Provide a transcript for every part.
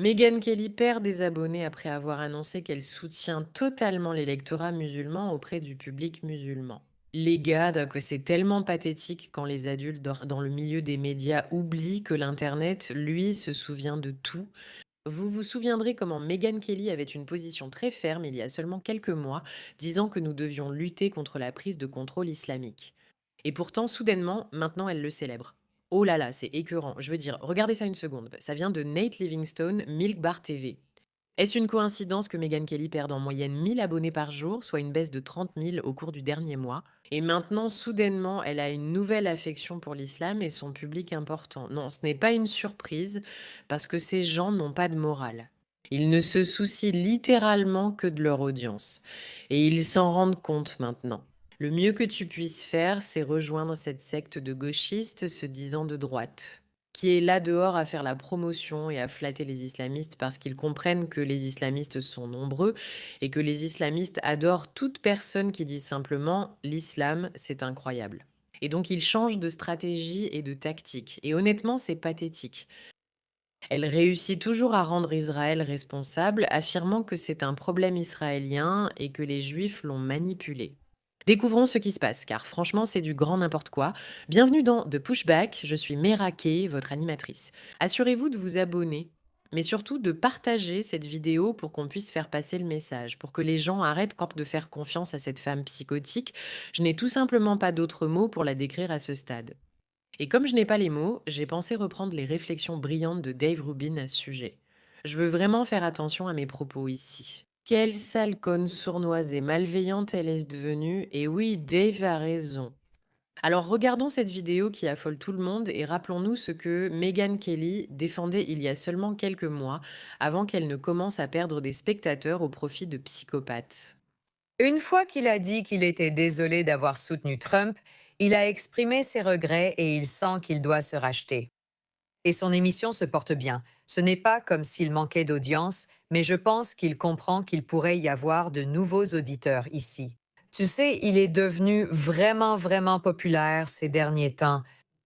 Meghan Kelly perd des abonnés après avoir annoncé qu'elle soutient totalement l'électorat musulman auprès du public musulman. Les gars, que c'est tellement pathétique quand les adultes dans le milieu des médias oublient que l'Internet, lui, se souvient de tout. Vous vous souviendrez comment Meghan Kelly avait une position très ferme il y a seulement quelques mois, disant que nous devions lutter contre la prise de contrôle islamique. Et pourtant, soudainement, maintenant, elle le célèbre. Oh là là, c'est écœurant. Je veux dire, regardez ça une seconde. Ça vient de Nate Livingstone, Milk Bar TV. Est-ce une coïncidence que Meghan Kelly perde en moyenne 1000 abonnés par jour, soit une baisse de 30 000 au cours du dernier mois? Et maintenant, soudainement, elle a une nouvelle affection pour l'islam et son public important. Non, ce n'est pas une surprise, parce que ces gens n'ont pas de morale. Ils ne se soucient littéralement que de leur audience. Et ils s'en rendent compte maintenant. Le mieux que tu puisses faire, c'est rejoindre cette secte de gauchistes se disant de droite, qui est là dehors à faire la promotion et à flatter les islamistes parce qu'ils comprennent que les islamistes sont nombreux et que les islamistes adorent toute personne qui dit simplement l'islam, c'est incroyable. Et donc ils changent de stratégie et de tactique. Et honnêtement, c'est pathétique. Elle réussit toujours à rendre Israël responsable, affirmant que c'est un problème israélien et que les Juifs l'ont manipulé. Découvrons ce qui se passe, car franchement, c'est du grand n'importe quoi. Bienvenue dans The Pushback, je suis Merake, votre animatrice. Assurez-vous de vous abonner, mais surtout de partager cette vidéo pour qu'on puisse faire passer le message, pour que les gens arrêtent de faire confiance à cette femme psychotique. Je n'ai tout simplement pas d'autres mots pour la décrire à ce stade. Et comme je n'ai pas les mots, j'ai pensé reprendre les réflexions brillantes de Dave Rubin à ce sujet. Je veux vraiment faire attention à mes propos ici. Quelle sale conne sournoise et malveillante elle est devenue, et oui, Dave a raison. Alors regardons cette vidéo qui affole tout le monde et rappelons-nous ce que Meghan Kelly défendait il y a seulement quelques mois, avant qu'elle ne commence à perdre des spectateurs au profit de psychopathes. Une fois qu'il a dit qu'il était désolé d'avoir soutenu Trump, il a exprimé ses regrets et il sent qu'il doit se racheter. Et son émission se porte bien. Ce n'est pas comme s'il manquait d'audience, mais je pense qu'il comprend qu'il pourrait y avoir de nouveaux auditeurs ici. Tu sais, il est devenu vraiment, vraiment populaire ces derniers temps.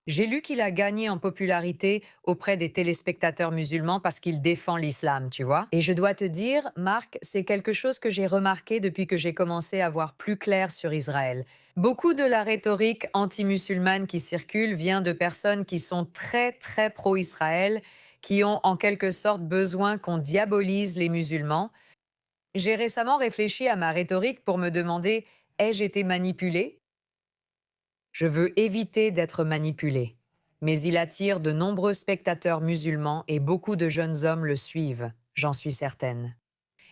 J'ai lu qu'il a gagné en popularité auprès des téléspectateurs musulmans parce qu'il défend l'islam, tu vois. Et je dois te dire, Marc, c'est quelque chose que j'ai remarqué depuis que j'ai commencé à voir plus clair sur Israël. Beaucoup de la rhétorique anti-musulmane qui circule vient de personnes qui sont très, très pro-Israël, qui ont en quelque sorte besoin qu'on diabolise les musulmans. J'ai récemment réfléchi à ma rhétorique pour me demander, ai-je été manipulée? Je veux éviter d'être manipulée. Mais il attire de nombreux spectateurs musulmans et beaucoup de jeunes hommes le suivent, j'en suis certaine.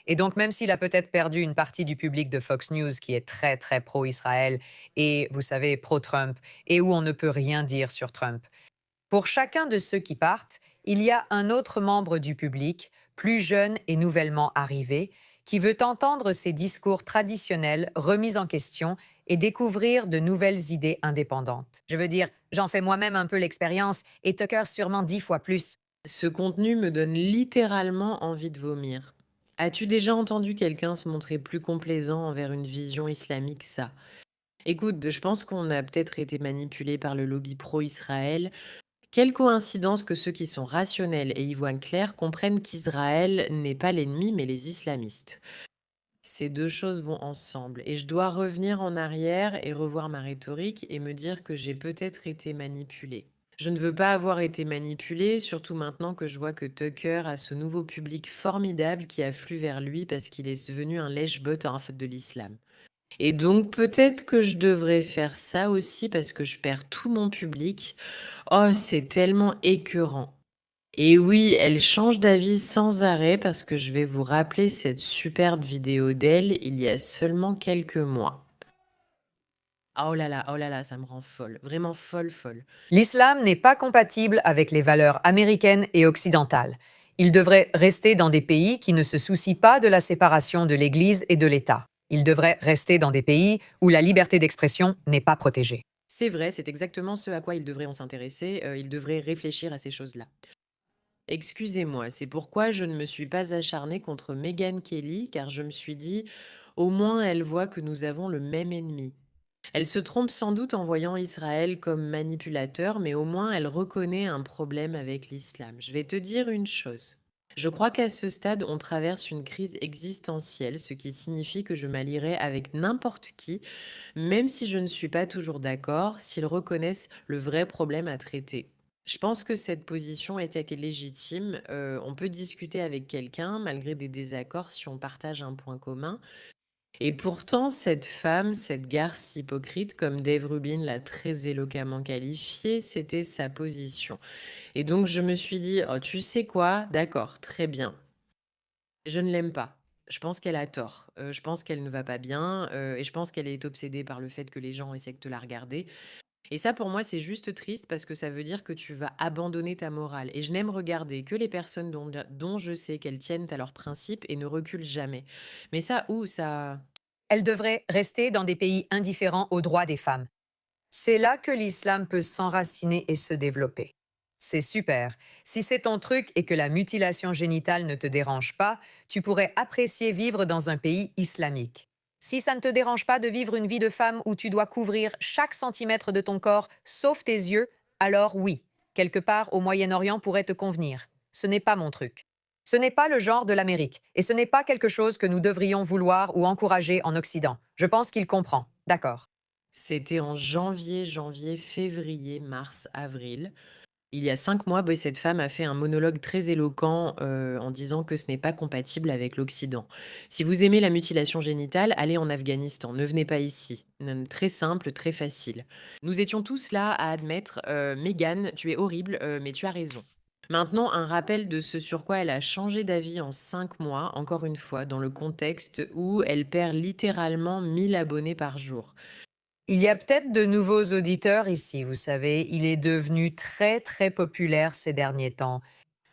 Et donc, même s'il a peut-être perdu une partie du public de Fox News qui est très, très pro-Israël et, vous savez, pro-Trump, et où on ne peut rien dire sur Trump, pour chacun de ceux qui partent, il y a un autre membre du public, plus jeune et nouvellement arrivé, qui veut entendre ces discours traditionnels remis en question et découvrir de nouvelles idées indépendantes. Je veux dire, j'en fais moi-même un peu l'expérience et Tucker sûrement 10 fois plus. Ce contenu me donne littéralement envie de vomir. As-tu déjà entendu quelqu'un se montrer plus complaisant envers une vision islamique, ça? Écoute, je pense qu'on a peut-être été manipulé par le lobby pro-Israël. Quelle coïncidence que ceux qui sont rationnels et y voient clair comprennent qu'Israël n'est pas l'ennemi mais les islamistes. Ces deux choses vont ensemble et je dois revenir en arrière et revoir ma rhétorique et me dire que j'ai peut-être été manipulée. Je ne veux pas avoir été manipulée, surtout maintenant que je vois que Tucker a ce nouveau public formidable qui afflue vers lui parce qu'il est devenu un lèche-botte de l'islam. Et donc peut-être que je devrais faire ça aussi parce que je perds tout mon public. Oh, c'est tellement écœurant. Et oui, elle change d'avis sans arrêt parce que je vais vous rappeler cette superbe vidéo d'elle il y a seulement quelques mois. Oh là là, ça me rend folle, vraiment folle, folle. L'islam n'est pas compatible avec les valeurs américaines et occidentales. Il devrait rester dans des pays qui ne se soucient pas de la séparation de l'Église et de l'État. Il devrait rester dans des pays où la liberté d'expression n'est pas protégée. C'est vrai, c'est exactement ce à quoi ils devraient s'intéresser, ils devraient réfléchir à ces choses-là. Excusez-moi, c'est pourquoi je ne me suis pas acharnée contre Meghan Kelly, car je me suis dit, au moins elle voit que nous avons le même ennemi. Elle se trompe sans doute en voyant Israël comme manipulateur, mais au moins elle reconnaît un problème avec l'islam. Je vais te dire une chose. Je crois qu'à ce stade, on traverse une crise existentielle, ce qui signifie que je m'allierai avec n'importe qui, même si je ne suis pas toujours d'accord, s'ils reconnaissent le vrai problème à traiter. Je pense que cette position est légitime. On peut discuter avec quelqu'un malgré des désaccords si on partage un point commun. Et pourtant, cette femme, cette garce hypocrite, comme Dave Rubin l'a très éloquemment qualifiée, c'était sa position. Et donc, je me suis dit, oh, tu sais quoi? D'accord, très bien. Je ne l'aime pas. Je pense qu'elle a tort. Je pense qu'elle ne va pas bien, et je pense qu'elle est obsédée par le fait que les gens essaient de te la regarder. Et ça, pour moi, c'est juste triste parce que ça veut dire que tu vas abandonner ta morale. Et je n'aime regarder que les personnes dont je sais qu'elles tiennent à leurs principes et ne reculent jamais. Mais ça, où ça... Elle devrait rester dans des pays indifférents aux droits des femmes. C'est là que l'islam peut s'enraciner et se développer. C'est super. Si c'est ton truc et que la mutilation génitale ne te dérange pas, tu pourrais apprécier vivre dans un pays islamique. Si ça ne te dérange pas de vivre une vie de femme où tu dois couvrir chaque centimètre de ton corps, sauf tes yeux, alors oui, quelque part au Moyen-Orient pourrait te convenir. Ce n'est pas mon truc. Ce n'est pas le genre de l'Amérique, et ce n'est pas quelque chose que nous devrions vouloir ou encourager en Occident. Je pense qu'il comprend. D'accord. C'était en février, mars, avril. Il y a 5 mois, bah, cette femme a fait un monologue très éloquent, en disant que ce n'est pas compatible avec l'Occident. Si vous aimez la mutilation génitale, allez en Afghanistan, ne venez pas ici. Très simple, très facile. Nous étions tous là à admettre, «Mégane, tu es horrible, mais tu as raison». Maintenant, un rappel de ce sur quoi elle a changé d'avis en 5 mois, encore une fois, dans le contexte où elle perd littéralement 1000 abonnés par jour. Il y a peut-être de nouveaux auditeurs ici, vous savez, il est devenu très très populaire ces derniers temps.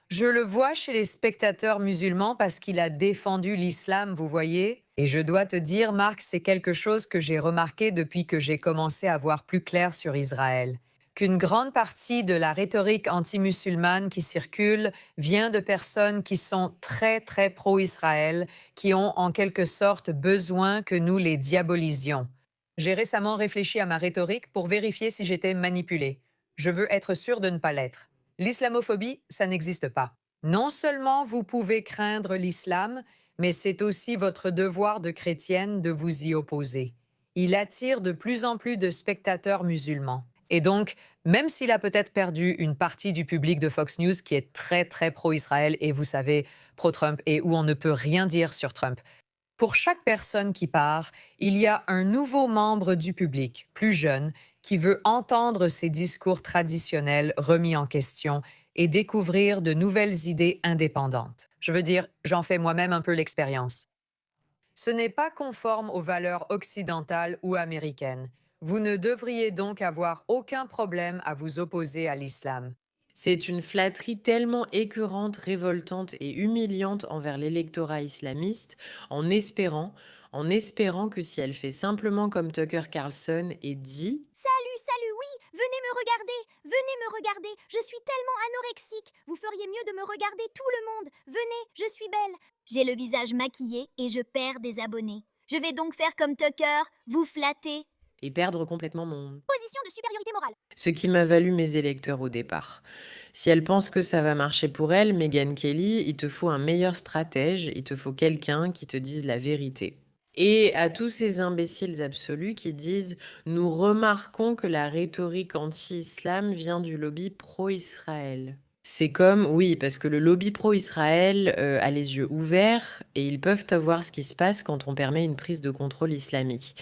Je le vois chez les spectateurs musulmans parce qu'il a défendu l'islam, vous voyez. Et je dois te dire, Marc, c'est quelque chose que j'ai remarqué depuis que j'ai commencé à voir plus clair sur Israël. Qu'une grande partie de la rhétorique anti-musulmane qui circule vient de personnes qui sont très très pro-Israël, qui ont en quelque sorte besoin que nous les diabolisions. J'ai récemment réfléchi à ma rhétorique pour vérifier si j'étais manipulée. Je veux être sûre de ne pas l'être. L'islamophobie, ça n'existe pas. Non seulement vous pouvez craindre l'islam, mais c'est aussi votre devoir de chrétienne de vous y opposer. Il attire de plus en plus de spectateurs musulmans. Et donc, même s'il a peut-être perdu une partie du public de Fox News qui est très très pro-Israël et vous savez, pro-Trump et où on ne peut rien dire sur Trump, pour chaque personne qui part, il y a un nouveau membre du public, plus jeune, qui veut entendre ces discours traditionnels remis en question et découvrir de nouvelles idées indépendantes. Je veux dire, j'en fais moi-même un peu l'expérience. Ce n'est pas conforme aux valeurs occidentales ou américaines. Vous ne devriez donc avoir aucun problème à vous opposer à l'islam. C'est une flatterie tellement écœurante, révoltante et humiliante envers l'électorat islamiste, en espérant, en espérant que si elle fait simplement comme Tucker Carlson et dit Salut, salut, oui, venez me regarder, je suis tellement anorexique, vous feriez mieux de me regarder tout le monde, venez, je suis belle. J'ai le visage maquillé et je perds des abonnés. Je vais donc faire comme Tucker, vous flatter. et perdre complètement mon... Position de supériorité morale. Ce qui m'a valu mes électeurs au départ. Si elle pense que ça va marcher pour elle, Meghan Kelly, il te faut un meilleur stratège, il te faut quelqu'un qui te dise la vérité. Et à tous ces imbéciles absolus qui disent nous remarquons que la rhétorique anti-islam vient du lobby pro-Israël. C'est comme, oui, parce que le lobby pro-Israël a les yeux ouverts et ils peuvent avoir ce qui se passe quand on permet une prise de contrôle islamique.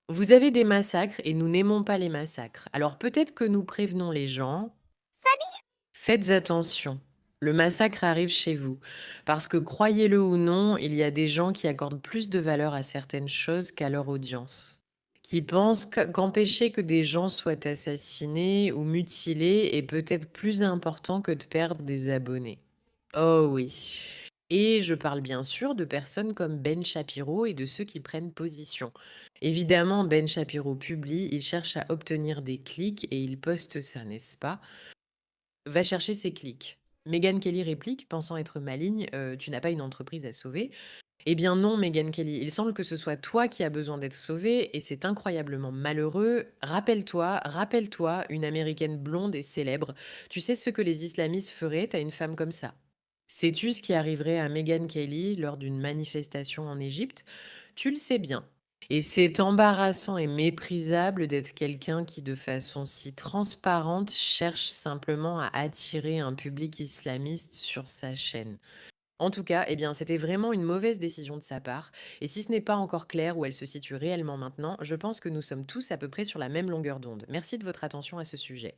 Vous avez des massacres et nous n'aimons pas les massacres. Alors peut-être que nous prévenons les gens, Salut. faites attention. Le massacre arrive chez vous. Parce que croyez-le ou non, il y a des gens qui accordent plus de valeur à certaines choses qu'à leur audience. Qui pensent qu'empêcher que des gens soient assassinés ou mutilés est peut-être plus important que de perdre des abonnés. Oh oui. Et je parle bien sûr de personnes comme Ben Shapiro et de ceux qui prennent position. Évidemment, Ben Shapiro publie, il cherche à obtenir des clics et il poste ça, n'est-ce pas? Va chercher ses clics. Meghan Kelly réplique, pensant être maligne, tu n'as pas une entreprise à sauver. Eh bien non, Meghan Kelly, il semble que ce soit toi qui as besoin d'être sauvée et c'est incroyablement malheureux. Rappelle-toi, rappelle-toi, une américaine blonde et célèbre. Tu sais ce que les islamistes feraient à une femme comme ça? Sais-tu ce qui arriverait à Meghan Kelly lors d'une manifestation en Égypte? Tu le sais bien. Et c'est embarrassant et méprisable d'être quelqu'un qui, de façon si transparente, cherche simplement à attirer un public islamiste sur sa chaîne. En tout cas, eh bien, c'était vraiment une mauvaise décision de sa part. Et si ce n'est pas encore clair où elle se situe réellement maintenant, je pense que nous sommes tous à peu près sur la même longueur d'onde. Merci de votre attention à ce sujet.